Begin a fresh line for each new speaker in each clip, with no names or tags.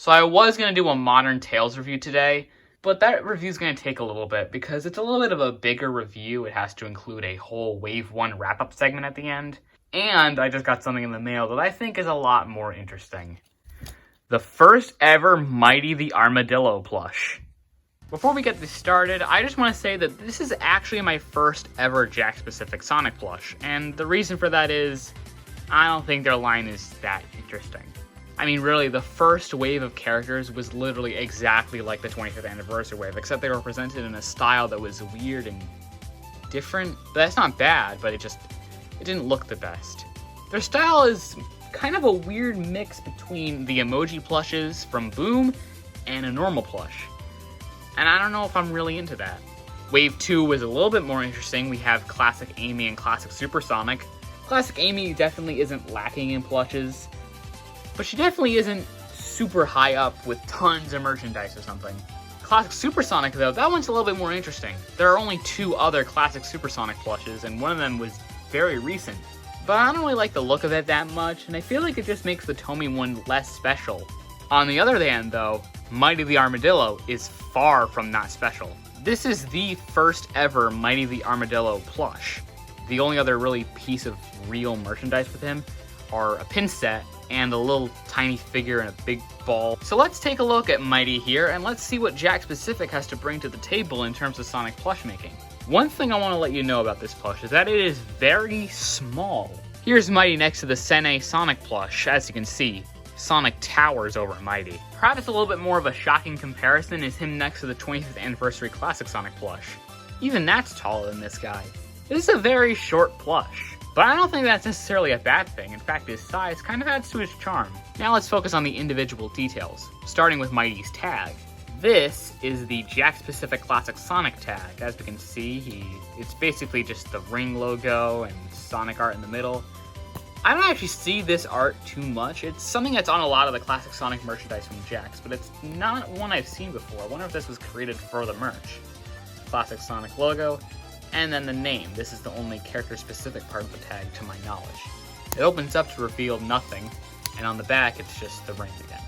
So I was going to do a Modern Tales review today, but that review is going to take a little bit because it's a little bit of a bigger review. It has to include a whole Wave 1 wrap-up segment at the end. And I just got something in the mail that I think is a lot more interesting. The first ever Mighty the Armadillo plush. Before we get this started, I just want to say that this is actually my first ever Jakks Pacific Sonic plush. And the reason for that is, I don't think their line is that interesting. I mean, really, the first wave of characters was literally exactly like the 25th anniversary wave, except they were presented in a style that was weird and different. That's not bad, but it didn't look the best. Their style is kind of a weird mix between the emoji plushes from Boom and a normal plush. And I don't know if I'm really into that. Wave 2 was a little bit more interesting. We have Classic Amy and Classic Supersonic. Classic Amy definitely isn't lacking in plushes, but she definitely isn't super high up with tons of merchandise or something. Classic Supersonic, though, that one's a little bit more interesting. There are only 2 other Classic Supersonic plushes, and one of them was very recent. But I don't really like the look of it that much, and I feel like it just makes the Tomy one less special. On the other hand, though, Mighty the Armadillo is far from not special. This is the first ever Mighty the Armadillo plush. The only other really piece of real merchandise with him are a pin set and a little tiny figure and a big ball. So let's take a look at Mighty here, and let's see what Jakks Pacific has to bring to the table in terms of Sonic plush making. One thing I want to let you know about this plush is that it is very small. Here's Mighty next to the Sene Sonic plush. As you can see, Sonic towers over Mighty. Perhaps a little bit more of a shocking comparison is him next to the 25th Anniversary Classic Sonic plush. Even that's taller than this guy. This is a very short plush. But I don't think that's necessarily a bad thing. In fact, his size kind of adds to his charm. Now let's focus on the individual details, starting with Mighty's tag. This is the Jakks Pacific Classic Sonic tag. As we can see, it's basically just the ring logo and Sonic art in the middle. I don't actually see this art too much. It's something that's on a lot of the classic Sonic merchandise from Jakks, but it's not one I've seen before. I wonder if this was created for the merch. Classic Sonic logo. And then the name. This is the only character-specific part of the tag to my knowledge. It opens up to reveal nothing, and on the back it's just the ring again.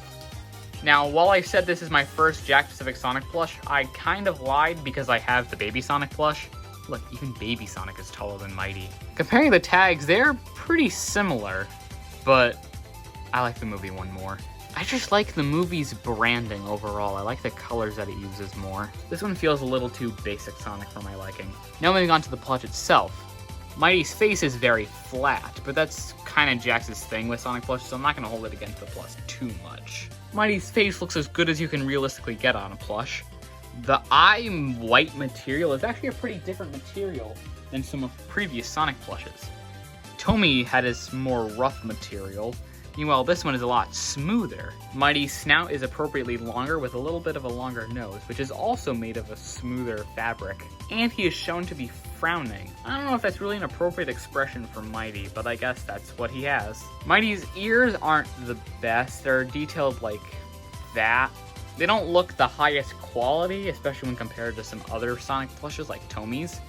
Now, while I said this is my first Jakks Pacific Sonic plush, I kind of lied because I have the Baby Sonic plush. Look, even Baby Sonic is taller than Mighty. Comparing the tags, they're pretty similar, but I like the movie one more. I just like the movie's branding overall. I like the colors that it uses more. This one feels a little too basic Sonic for my liking. Now moving on to the plush itself. Mighty's face is very flat, but that's kind of Jakks' thing with Sonic plushes, so I'm not going to hold it against the plush too much. Mighty's face looks as good as you can realistically get on a plush. The eye white material is actually a pretty different material than some of previous Sonic plushes. Tomy had his more rough material. Meanwhile, this one is a lot smoother. Mighty's snout is appropriately longer with a little bit of a longer nose, which is also made of a smoother fabric. And he is shown to be frowning. I don't know if that's really an appropriate expression for Mighty, but I guess that's what he has. Mighty's ears aren't the best. They're detailed like that. They don't look the highest quality, especially when compared to some other Sonic plushes like Tomy's,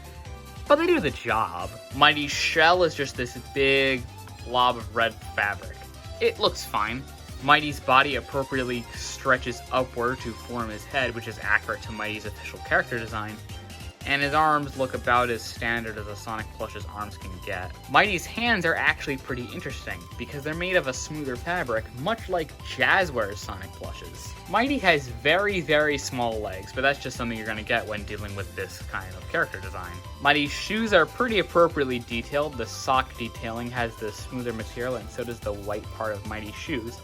but they do the job. Mighty's shell is just this big blob of red fabric. It looks fine. Mighty's body appropriately stretches upward to form his head, which is accurate to Mighty's official character design. And his arms look about as standard as a Sonic plush's arms can get. Mighty's hands are actually pretty interesting, because they're made of a smoother fabric, much like Jazzware's Sonic plushes. Mighty has very, very small legs, but that's just something you're going to get when dealing with this kind of character design. Mighty's shoes are pretty appropriately detailed. The sock detailing has the smoother material, and so does the white part of Mighty's shoes.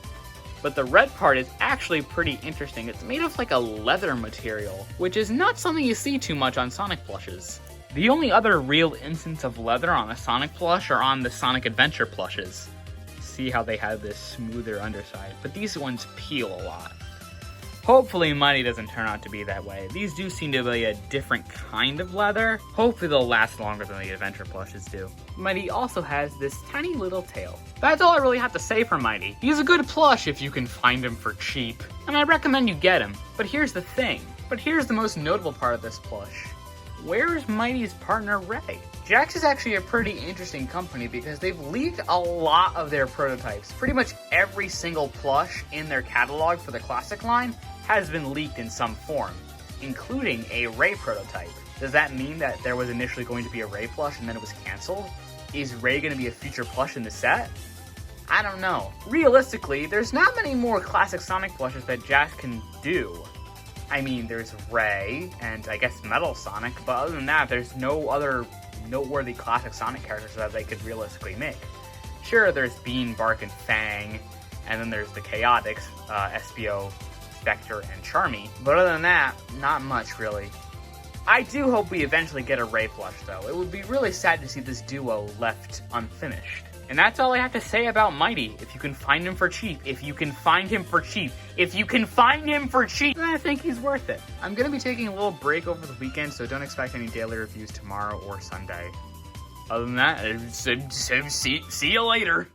But the red part is actually pretty interesting. It's made of like a leather material, which is not something you see too much on Sonic plushes. The only other real instance of leather on a Sonic plush are on the Sonic Adventure plushes. See how they have this smoother underside, but these ones peel a lot. Hopefully Mighty doesn't turn out to be that way. These do seem to be a different kind of leather. Hopefully they'll last longer than the Adventure plushes do. Mighty also has this tiny little tail. That's all I really have to say for Mighty. He's a good plush if you can find him for cheap, and I recommend you get him. But here's the thing. Here's the most notable part of this plush. where's Mighty's partner Ray? Jakks is actually a pretty interesting company because they've leaked a lot of their prototypes. Pretty much every single plush in their catalog for the classic line has been leaked in some form, including a Ray prototype. Does that mean that there was initially going to be a Ray plush and then it was canceled? Is Ray going to be a future plush in the set? I don't know. Realistically, there's not many more classic Sonic plushes that Jakks can do. I mean, there's Ray and I guess Metal Sonic, but other than that, there's no other noteworthy classic Sonic characters that they could realistically make. Sure, there's Bean, Bark, and Fang, and then there's the Chaotix, Espio, Spectre, and Charmy, but other than that, not much really. I do hope we eventually get a Ray plush though. It would be really sad to see this duo left unfinished. And that's all I have to say about Mighty. If you can find him for cheap, then I think he's worth it. I'm gonna be taking a little break over the weekend, so don't expect any daily reviews tomorrow or Sunday. Other than that, see you later.